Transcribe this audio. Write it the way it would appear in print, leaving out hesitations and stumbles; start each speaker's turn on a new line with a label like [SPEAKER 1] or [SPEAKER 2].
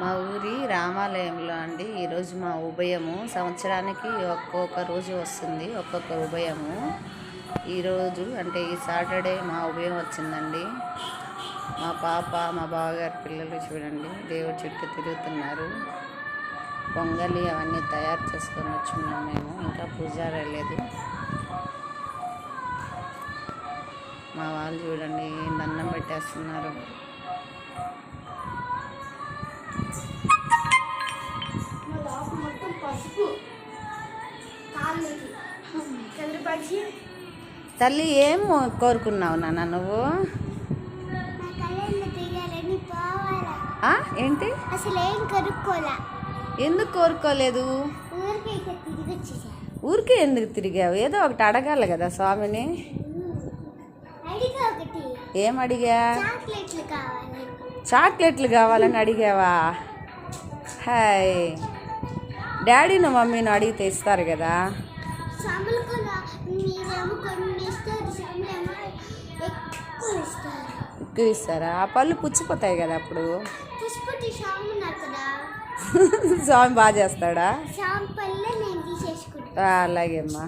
[SPEAKER 1] మా ఊరి రామాలయంలో అండి ఈరోజు మా ఉభయము సంవత్సరానికి ఒక్కొక్క రోజు వస్తుంది, ఒక్కొక్క ఉభయము. ఈరోజు అంటే ఈ సాటర్డే మా ఉభయం వచ్చిందండి. మా పాప మా బావగారి పిల్లలు చూడండి దేవుడి చుట్టూ తిరుగుతున్నారు. పొంగలి అవన్నీ తయారు చేసుకొని వచ్చున్నాం మేము, ఇంకా పూజ రాలేదు. మా వాళ్ళు చూడండి దండం పెట్టేస్తున్నారు. తల్లి ఏం కోరుకున్నావు నాన్న నువ్వు? ఏంటి
[SPEAKER 2] అసలు ఏం కొనుక్కోలే.
[SPEAKER 1] ఎందుకు కోరుకోలేదు? ఊరికే ఎందుకు తిరిగావు? ఏదో ఒకటి అడగాలి కదా స్వామిని. ఏం అడిగా? చాక్లెట్లు కావాలని అడిగావా? హాయ్, డాడీను మమ్మీను అడిగితే ఇస్తారు కదా. ఎక్కువ ఇస్తారా? ఆ పళ్ళు పుచ్చిపోతాయి కదా అప్పుడు. స్వామి బాగా చేస్తాడా? అలాగే అమ్మా.